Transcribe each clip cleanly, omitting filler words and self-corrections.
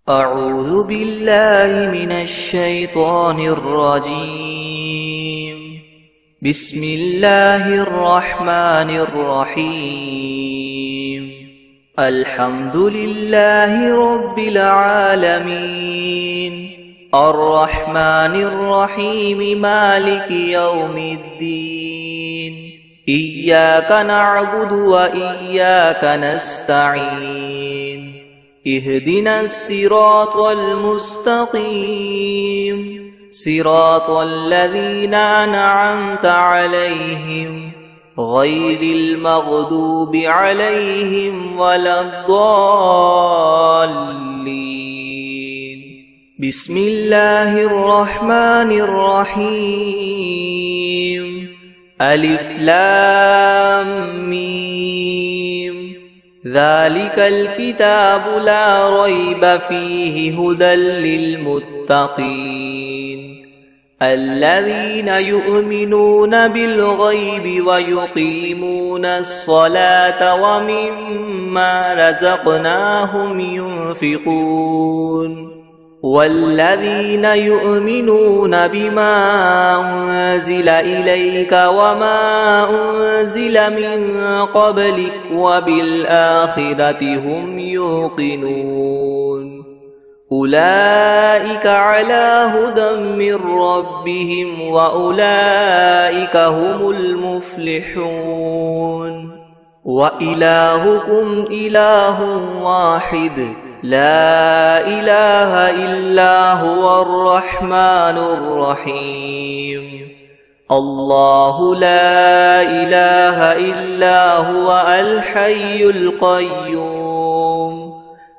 أعوذ بالله من الشيطان الرجيم. بسم الله الرحمن الرحيم. الحمد لله رب العالمين، الرحمن الرحيم، مالك يوم الدين. إياك نعبد وإياك نستعين. اهدنا الصراط المستقيم، صراط الذين أنعمت عليهم غير المغضوب عليهم ولا الضالين. بسم الله الرحمن الرحيم. ألف لام ميم. ذلك الكتاب لا ريب فيه هدى للمتقين الذين يؤمنون بالغيب ويقيمون الصلاة ومما رزقناهم ينفقون والذين يؤمنون بما أنزل إليك وما أنزل من قبلك وبالآخرة هم يوقنون أولئك على هدى من ربهم وأولئك هم المفلحون. وإلهكم إله واحد لا إله إلا هو الرحمن الرحيم. الله لا إله إلا هو الحي القيوم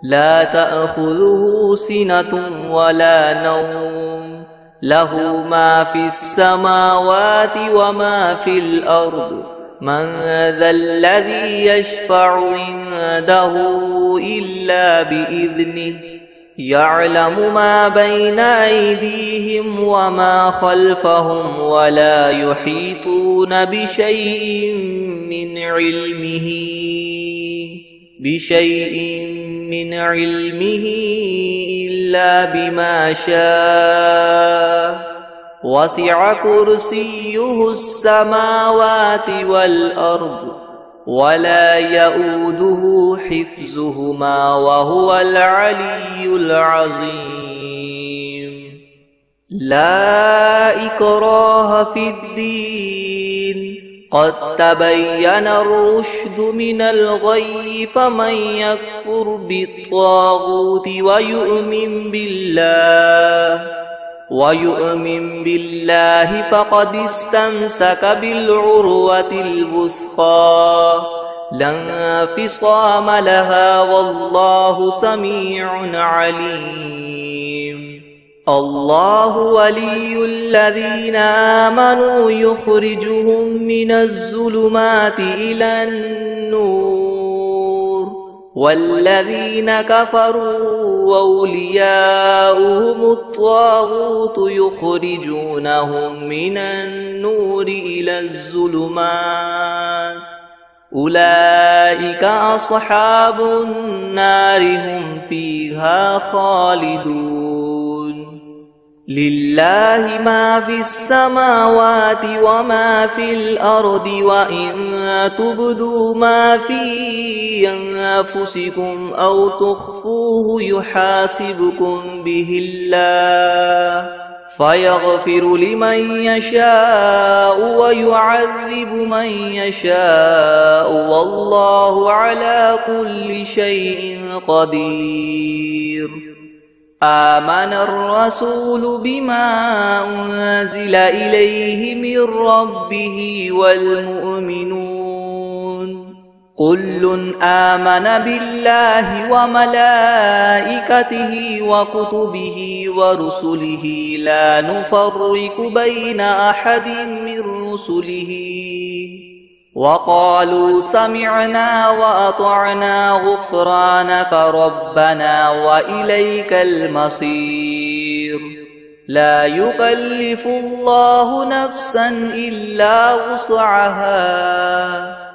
لا تأخذه سنة ولا نوم له ما في السماوات وما في الأرض من ذا الذي يشفع عنده إلا بإذنه يعلم ما بين أيديهم وما خلفهم ولا يحيطون بشيء من علمه إلا بما شاء وسع كرسيه السماوات والأرض ولا يؤوده حفظهما وهو العلي العظيم. لا إكراه في الدين قد تبين الرشد من الغي فمن يكفر بالطاغوت ويؤمن بالله فقد استمسك بالعروة الوثقى لا انفصام لها والله سميع عليم. الله ولي الذين آمنوا يخرجهم من الظلمات إلى النور والذين كفروا أولياؤهم الطاغوت يخرجونهم من النور إلى الظلمات أولئك أصحاب النار هم فيها خالدون. لله ما في السماوات وما في الأرض وإن تبدوا ما في أنفسكم أو تخفوه يحاسبكم به الله فيغفر لمن يشاء ويعذب من يشاء والله على كل شيء قدير. آمن الرسول بما أنزل إليه من ربه والمؤمنون كل آمن بالله وملائكته وكتبه ورسله لا نفرق بين أحد من رسله وقالوا سمعنا وأطعنا غفرانك ربنا وإليك المصير. لا يكلف الله نفسا إلا وسعها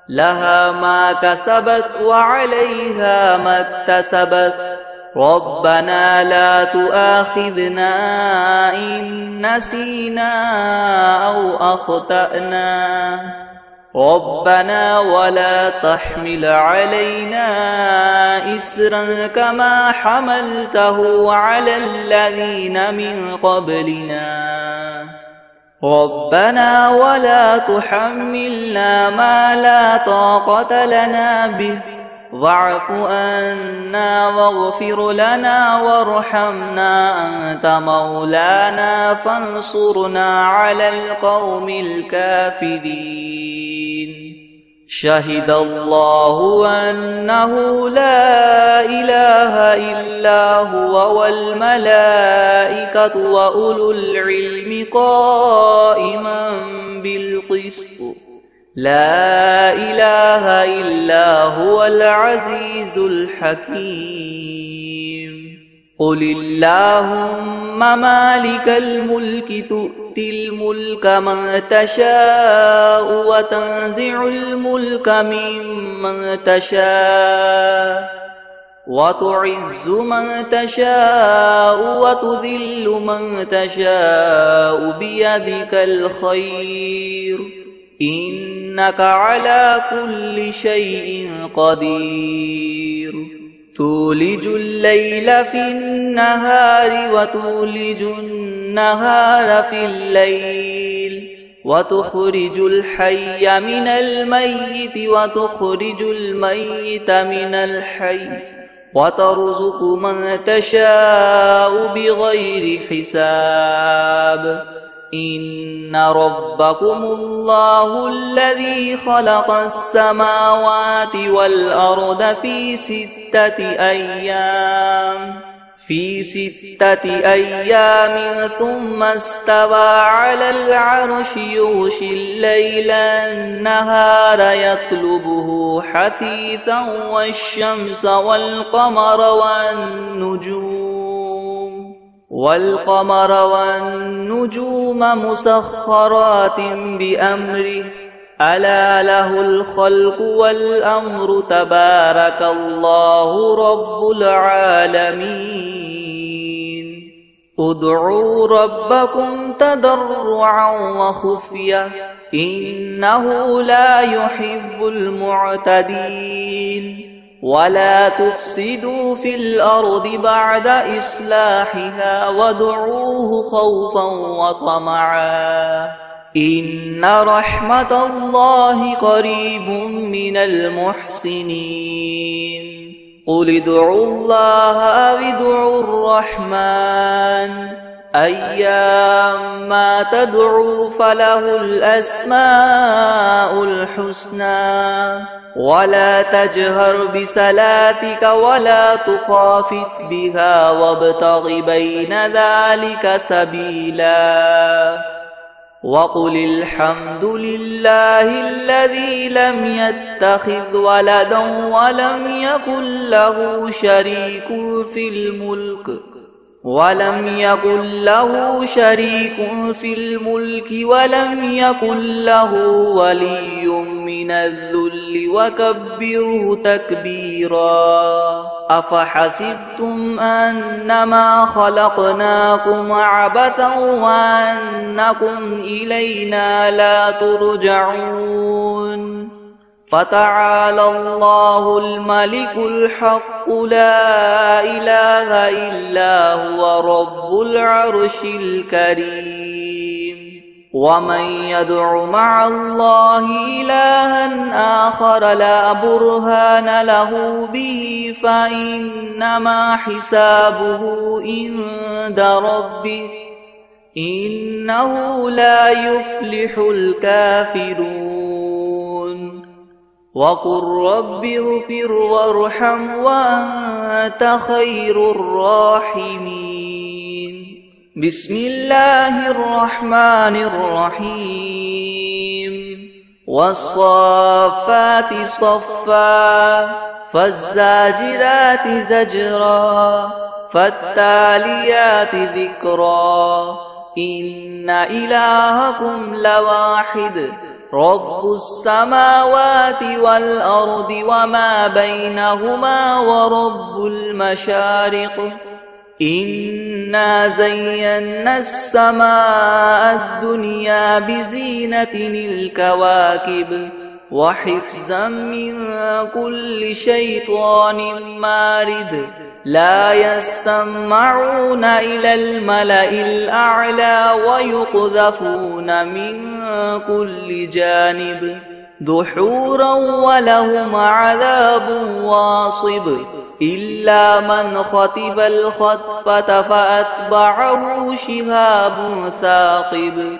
لها ما كسبت وعليها ما اكتسبت ربنا لا تؤاخذنا إن نسينا أو أخطأنا ربنا ولا تحمل علينا إسرا كما حملته على الذين من قبلنا ربنا ولا تحملنا ما لا طاقة لنا به واعف عنا واغفر لنا وارحمنا أنت مولانا فانصرنا على القوم الكافرين شهد الله أنه لا إله إلا هو والملائكة وأولو العلم قائما بالقسط لا إله إلا هو العزيز الحكيم قل اللهم مالك الملك تؤتي الملك من تشاء وتنزع الملك ممن تشاء وتعز من تشاء وتذل من تشاء بيدك الخير إنك على كل شيء قدير تولج الليل في النهار وتولج النهار في الليل وتخرج الحي من الميت وتخرج الميت من الحي وترزق من تشاء بغير حساب إن ربكم الله الذي خلق السماوات والأرض في 6 أيام ثم استوى على العرش يغشي الليل النهار يطلبه حثيثا والشمس والقمر والنجوم مسخرات بأمره ألا له الخلق والأمر تبارك الله رب العالمين ادعوا ربكم تضرعا وخفية إنه لا يحب المعتدين ولا تفسدوا في الأرض بعد إصلاحها وادعوه خوفا وطمعا إن رحمة الله قريب من المحسنين قل ادعوا الله أو ادعوا الرحمن أيما تدعوا فله الأسماء الحسنى ولا تجهر بصلاتك ولا تخافت بها وابتغ بين ذلك سبيلا وقل الحمد لله الذي لم يتخذ ولدا ولم يكن له شريك في الملك ولم يكن له ولي من الذل وكبره تكبيرا أفحسبتم أنما خلقناكم عبثا وأنكم إلينا لا ترجعون فتعالى الله الملك الحق لا إله إلا هو رب العرش الكريم ومن يدع مع الله إلها آخر لا برهان له به فإنما حسابه عند ربه إنه لا يفلح الكافرون وقل رب اغفر وارحم وأنت خير الراحمين بسم الله الرحمن الرحيم والصافات صفا فالزاجرات زجرا فالتاليات ذكرا إن إلهكم لواحد رب السماوات والأرض وما بينهما ورب المشارق إنا زينا السماء الدنيا بزينة الكواكب وحفظا من كل شيطان مارد لا يسمعون إلى الملأ الأعلى ويقذفون من كل جانب دحورا ولهم عذاب واصب إلا من خطف الخطفة فأتبعه شهاب ثاقب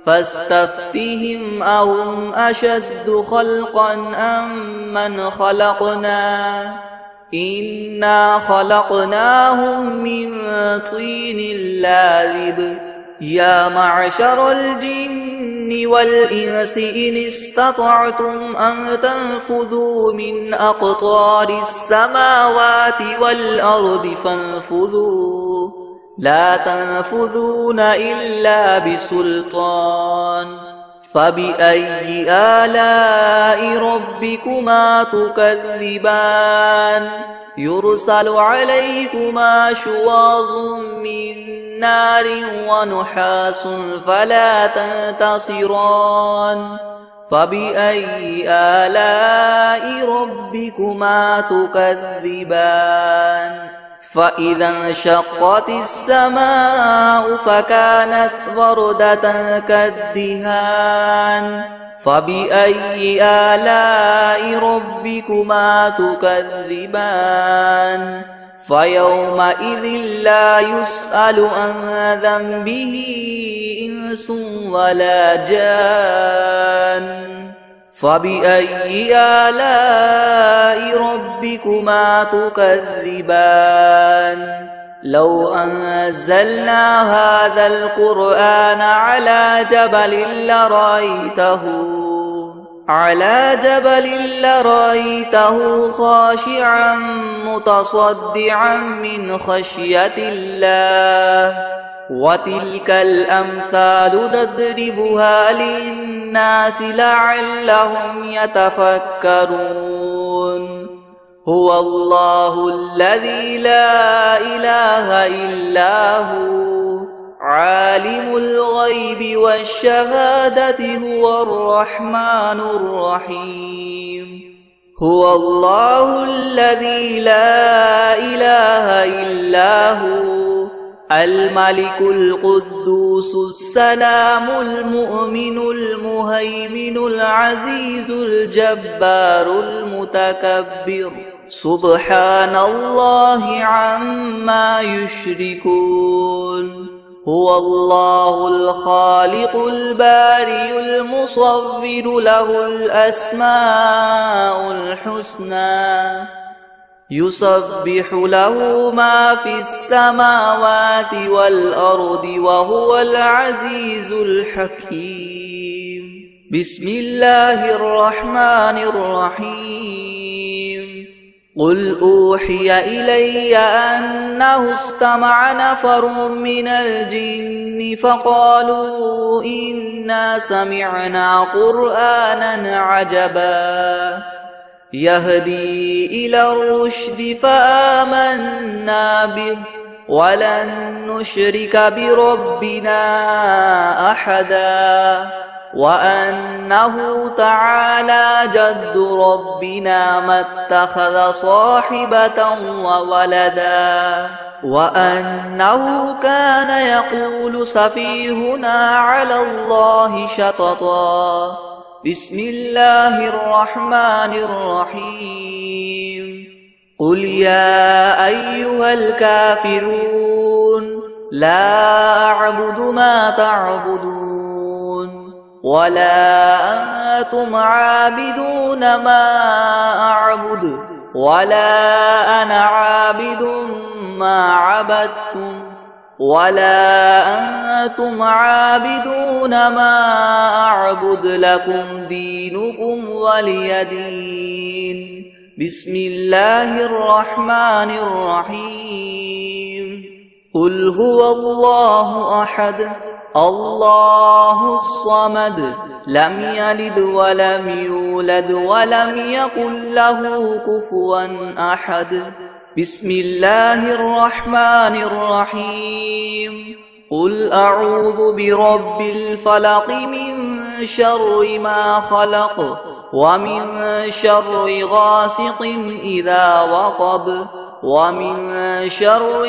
فاستفتهم أهم أشد خلقا أم من خلقنا إنا خلقناهم من طين لاذب يا معشر الجن والإنس إن استطعتم أن تنفذوا من أقطار السماوات والأرض فانفذوا لا تنفذون إلا بسلطان فبأي آلاء ربكما تكذبان يرسل عليكما شواظ من نار ونحاس فلا تنتصران فبأي آلاء ربكما تكذبان فإذا انشقت السماء فكانت وردة كالدهان فبأي آلاء ربكما تكذبان فيومئذ لا يسأل عن ذنبه إنس ولا جان فبأي آلاء ربكما تكذبان لو أنزلنا هذا القرآن على جبل لرأيته خاشعا متصدعا من خشية الله وتلك الأمثال نضربها للناس لعلهم يتفكرون هو الله الذي لا إله إلا هو عالم الغيب والشهادة هو الرحمن الرحيم هو الله الذي لا إله إلا هو الملك القدوس السلام المؤمن المهيمن العزيز الجبار المتكبر سبحان الله عما يشركون هو الله الخالق البارئ المصور له الأسماء الحسنى يسبح له ما في السماوات والأرض وهو العزيز الحكيم بسم الله الرحمن الرحيم قل أوحي إلي أنه استمع نفر من الجن فقالوا إنا سمعنا قرآنا عجبا يهدي إلى الرشد فآمنا به ولن نشرك بربنا أحدا وأنه تعالى جد ربنا ما اتخذ صاحبة وولدا وأنه كان يقول سفيهنا على الله شططا بسم الله الرحمن الرحيم قل يا أيها الكافرون لا أعبد ما تعبدون ولا أنتم عابدون ما أعبد ولا أنا عابد ما عبدتم ولا أنتم عابدون ما أعبد لكم دينكم ولي دين بسم الله الرحمن الرحيم قل هو الله أحد الله الصمد لم يلد ولم يولد ولم يكن له كفوا أحد بسم الله الرحمن الرحيم قل أعوذ برب الفلق من شر ما خلق ومن شر غاسق إذا وقب ومن شر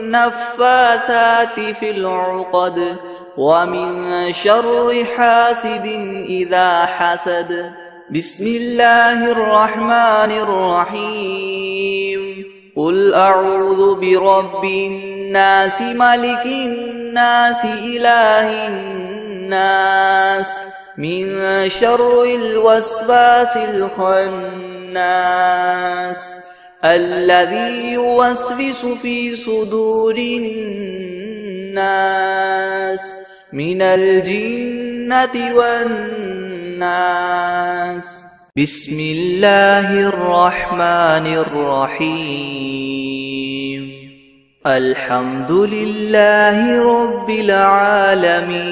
النفاثات في العقد ومن شر حاسد إذا حسد بسم الله الرحمن الرحيم قل أعوذ برب الناس ملك الناس إله الناس من شر الوسواس الخناس الذي يوسوس في صدور الناس من الجنة والناس بسم الله الرحمن الرحيم الحمد لله رب العالمين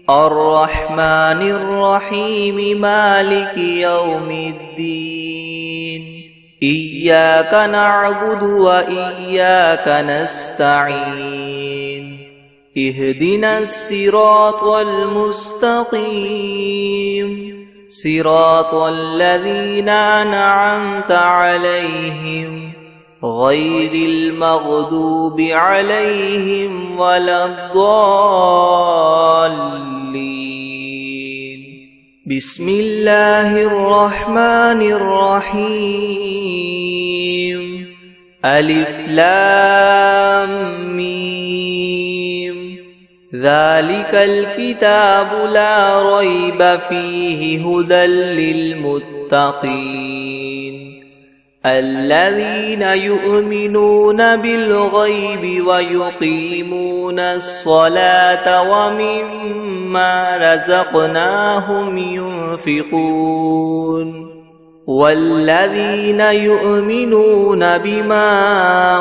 الرحمن الرحيم مالك يوم الدين إياك نعبد وإياك نستعين اهدنا الصراط المستقيم صراط الذين أنعمت عليهم غير المغضوب عليهم ولا الضالين بسم الله الرحمن الرحيم ألف لام ميم ذلك الكتاب لا ريب فيه هدى للمتقين الذين يؤمنون بالغيب ويقيمون الصلاة ومما رزقناهم ينفقون والذين يؤمنون بما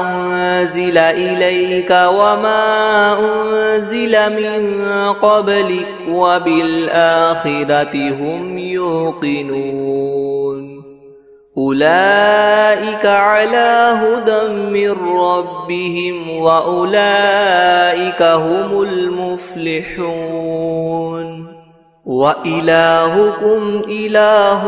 أنزل إليك وما أنزل من قبلك وبالآخرة هم يوقنون أولئك على هدى من ربهم وأولئك هم المفلحون وإلهكم إله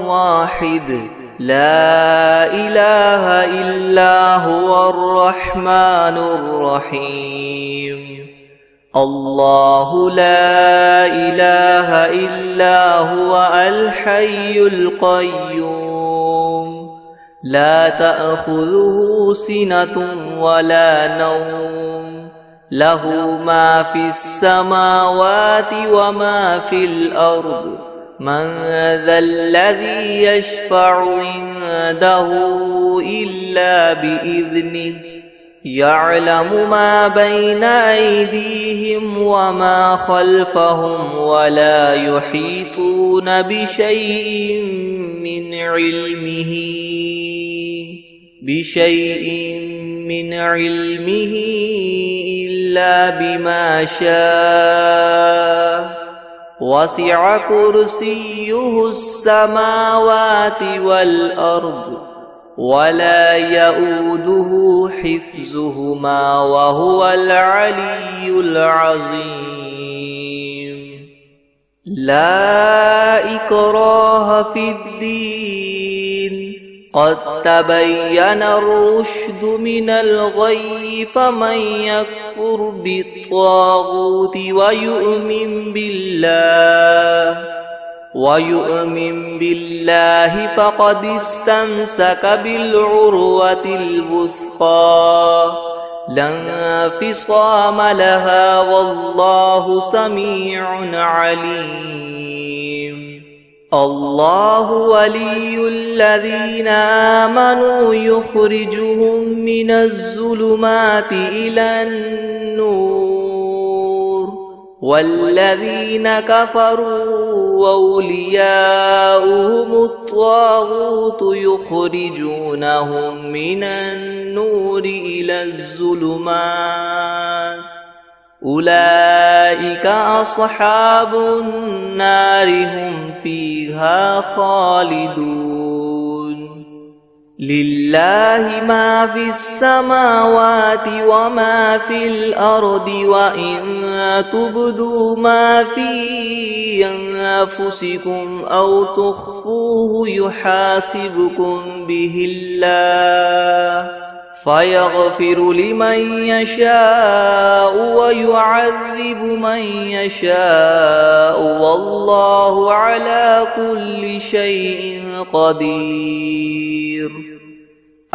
واحد لا إله إلا هو الرحمن الرحيم الله لا إله إلا هو الحي القيوم لا تأخذه سنة ولا نوم له ما في السماوات وما في الأرض من ذا الذي يشفع عنده إلا بإذنه يعلم ما بين أيديهم وما خلفهم ولا يحيطون بشيء من علمه إلا بما شاء وسع كرسيه السماوات والأرض ولا يؤوده حفظهما وهو العلي العظيم لا إكراه في الدين قد تبين الرشد من الغي فمن يكفر بالطاغوت ويؤمن بالله فقد استمسك بالعروة الوثقى لا انفصام لها والله سميع عليم الله ولي الذين آمنوا يخرجهم من الظلمات إلى النور والذين كفروا أولياؤهم الطاغوت يخرجونهم من النور إلى الظلمات أولئك أصحاب النار هم فيها خالدون لله ما في السماوات وما في الأرض وإن تبدوا ما في أنفسكم أو تخفوه يحاسبكم به الله فيغفر لمن يشاء ويعذب من يشاء والله على كل شيء قدير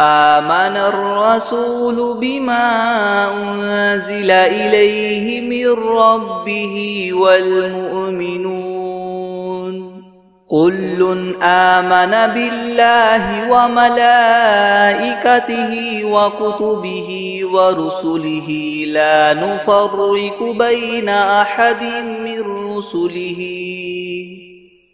آمن الرسول بما أنزل إليه من ربه والمؤمنون كل آمن بالله وملائكته وكتبه ورسله لا نفرق بين أحد من رسله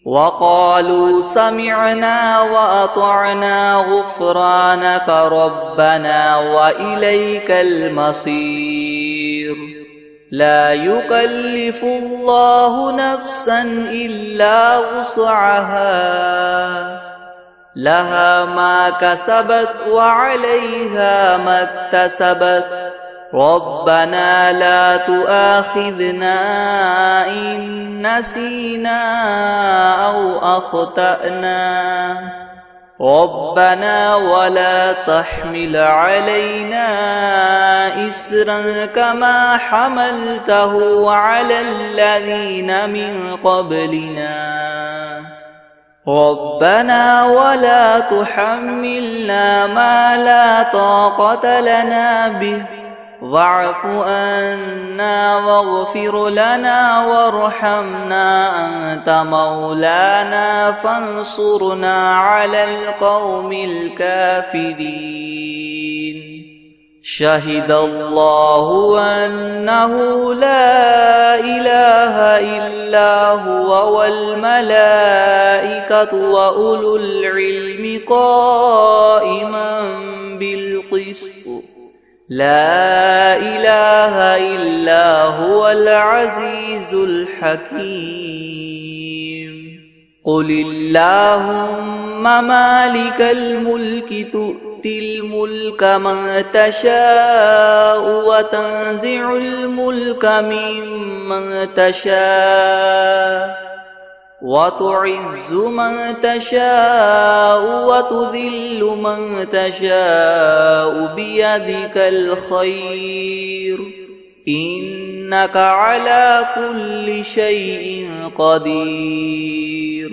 وقالوا سمعنا وأطعنا غفرانك ربنا وإليك المصير لا يكلف الله نفسا إلا وسعها لها ما كسبت وعليها ما اكتسبت ربنا لا تؤاخذنا إن نسينا أو أخطأنا ربنا ولا تحمل علينا إسرا كما حملته على الذين من قبلنا ربنا ولا تحملنا ما لا طاقة لنا به واعف عنا واغفر لنا وارحمنا أنت مولانا فانصرنا على القوم الكافرين شهد الله أنه لا إله إلا هو والملائكة وأولو العلم قائما بالقسط لا إله إلا هو العزيز الحكيم قل اللهم مالك الملك تؤتي الملك من تشاء وتنزع الملك ممن تشاء وتعز من تشاء وتذل من تشاء بيدك الخير إنك على كل شيء قدير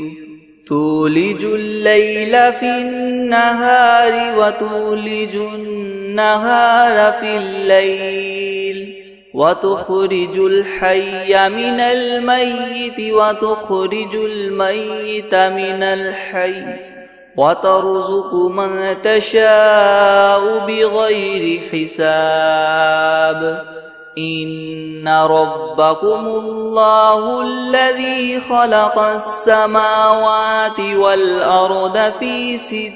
تولج الليل في النهار وتولج النهار في الليل وتخرج الحي من الميت وتخرج الميت من الحي وترزق من تشاء بغير حساب إن ربكم الله الذي خلق السماوات والأرض في 6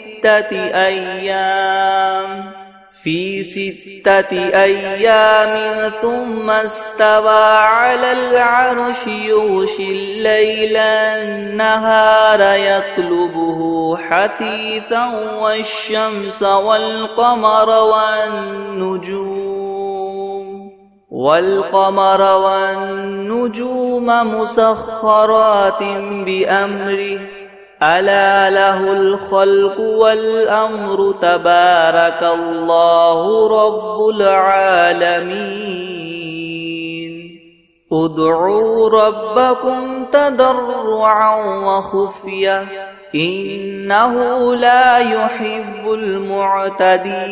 أيام ثم استوى على العرش يغشي الليل النهار يطلبه حثيثا والشمس والقمر والنجوم مسخرات بأمره ألا له الخلق والأمر تبارك الله رب العالمين ادعوا ربكم تضرعا وخفية إنه لا يحب المعتدين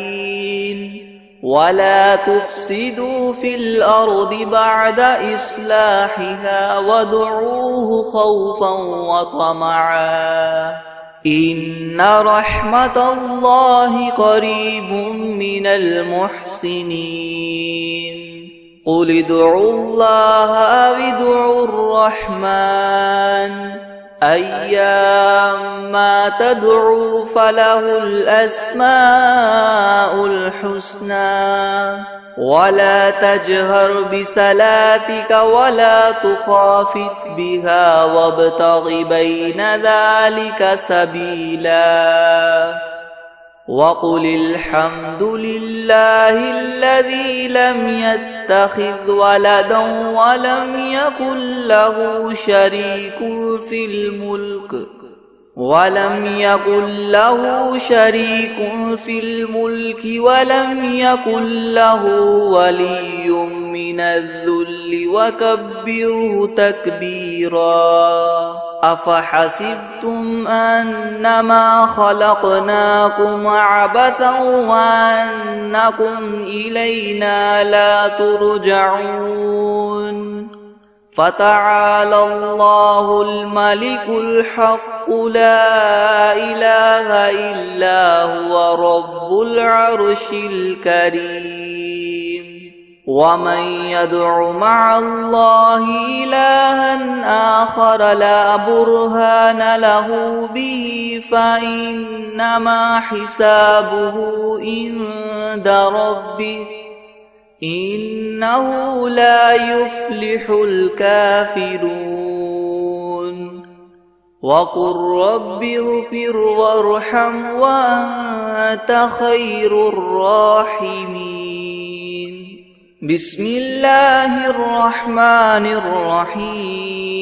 ولا تفسدوا في الأرض بعد إصلاحها وادعوه خوفا وطمعا إن رحمة الله قريب من المحسنين قل ادعوا الله أو ادعوا الرحمن أيما تدعوا فله الأسماء الحسنى ولا تجهر بصلاتك ولا تخافت بها وابتغ بين ذلك سبيلا وقل الحمد لله الذي لم يتخذ ولدا ولم يكن له شريك في الملك ولم يكن له ولي من الذل وكبره تكبيرا أفحسبتم أنما خلقناكم عبثا وأنكم إلينا لا ترجعون فتعالى الله الملك الحق لا إله إلا هو رب العرش الكريم ومن يدع مع الله إلها آخر لا برهان له به فإنما حسابه عند ربه إنه لا يفلح الكافرون وقل رب اغفر وارحم وأنت خير الراحمين بسم الله الرحمن الرحيم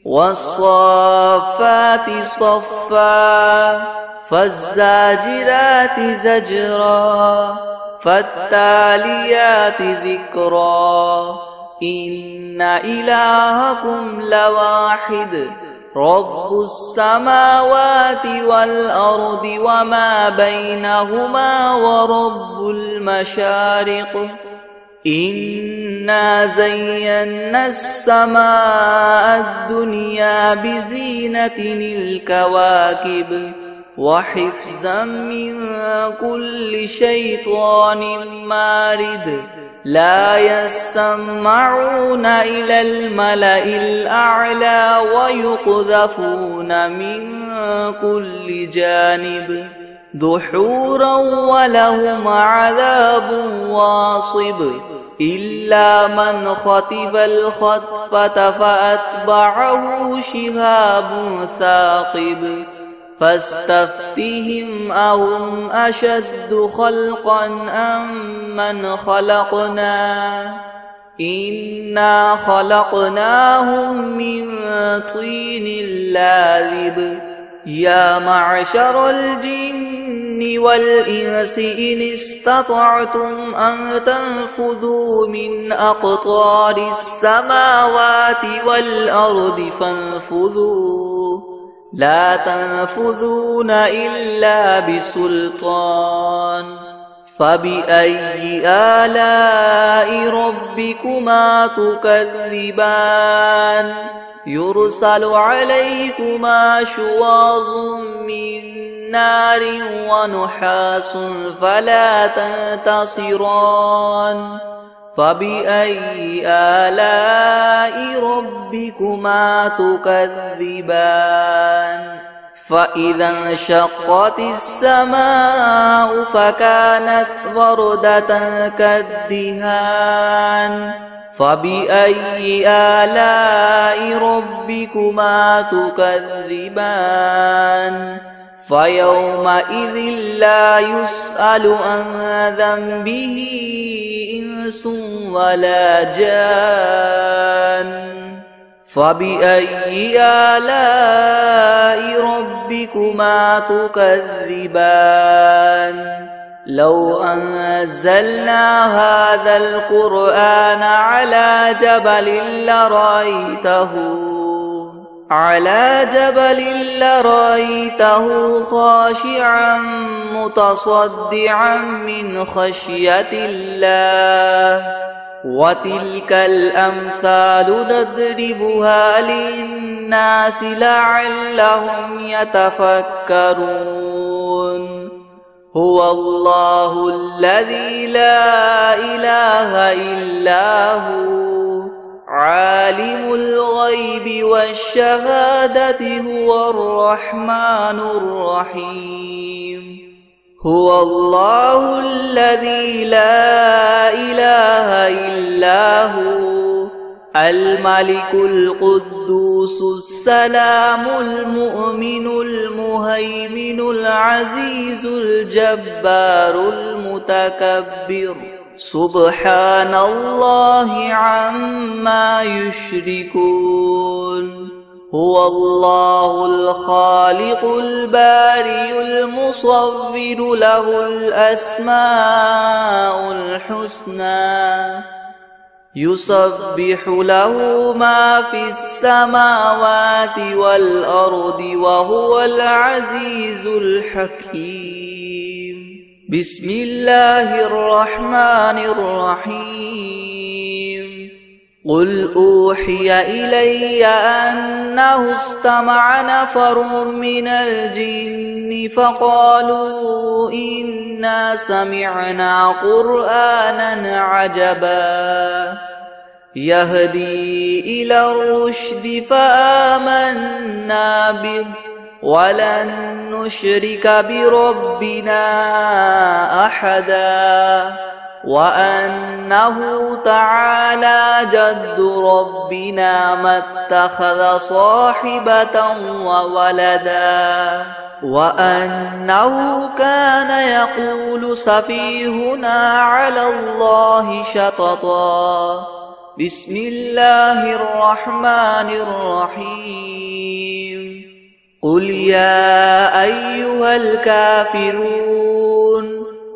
والصافات صفا فالزاجرات زجرا فالتاليات ذكرا إن إلهكم لواحد رب السماوات والأرض وما بينهما ورب المشارق إنا زينا السماء الدنيا بزينة الكواكب وحفظا من كل شيطان مارد لا يسمعون إلى الملأ الأعلى ويقذفون من كل جانب دحورا ولهم عذاب واصب إلا من خطف الخطفة فأتبعه شهاب ثاقب فاستفتهم أهم أشد خلقا أم من خلقنا إنا خلقناهم من طين لاذب يا معشر الجن والإنس إن استطعتم أن تنفذوا من أقطار السماوات والأرض فانفذوا لا تنفذون إلا بسلطان فبأي آلاء ربكما تكذبان يرسل عليكما شواظ من نار ونحاس فلا تنتصران فبأي آلاء ربكما تكذبان فإذا انشقت السماء فكانت وردة كالدهان فبأي آلاء ربكما تكذبان فيومئذ لا يسأل عن ذنبه إنس ولا جان فبأي آلاء ربكما تكذبان لو أنزلنا هذا القرآن على جبل لرأيته خاشعا متصدعا من خشية الله وتلك الأمثال نضربها للناس لعلهم يتفكرون هو الله الذي لا إله إلا هو عالم الغيب والشهادة هو الرحمن الرحيم هو الله الذي لا إله إلا هو الملك القدوس السلام المؤمن المهيمن العزيز الجبار المتكبر سبحان الله عما يشركون هو الله الخالق البارئ المصور له الأسماء الحسنى يسبح له ما في السماوات والأرض وهو العزيز الحكيم بسم الله الرحمن الرحيم قل أوحي إلي أنه استمع نفر من الجن فقالوا إنا سمعنا قرآنا عجبا يهدي إلى الرشد فآمنا به ولن نشرك بربنا أحدا وأنه تعالى جد ربنا ما اتخذ صاحبة وولدا وأنه كان يقول سفيهنا على الله شططا بسم الله الرحمن الرحيم قل يا أيها الكافرون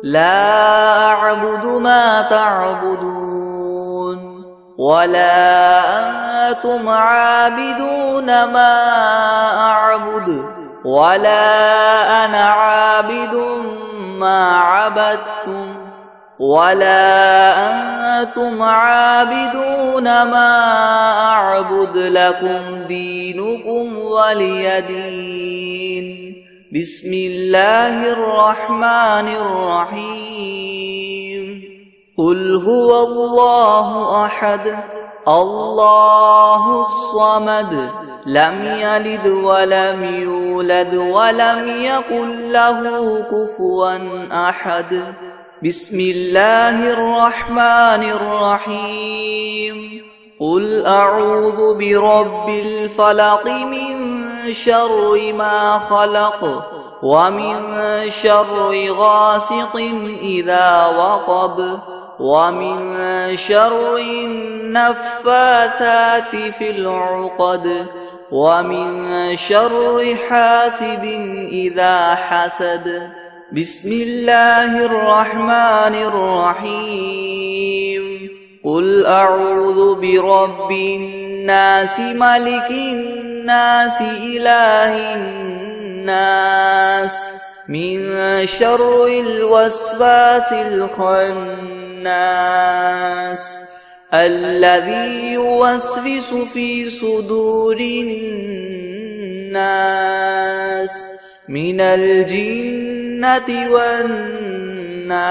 لا أعبد ما تعبدون ولا أنتم عابدون ما أعبد ولا أنا عابد ما عبدتم ولا أنتم عابدون ما أعبد لكم دينكم ولي دين بسم الله الرحمن الرحيم قل هو الله أحد الله الصمد لم يلد ولم يولد ولم يكن له كفوا أحد بسم الله الرحمن الرحيم قل أعوذ برب الفلق من شر ما خلق ومن شر غاسق إذا وقب ومن شر النفاثات في العقد ومن شر حاسد إذا حسد بسم الله الرحمن الرحيم قل أعوذ برب الناس ملك الناس إله الناس من شر الوسواس الخناس الذي يوسوس في صدور الناس من الجنة والناس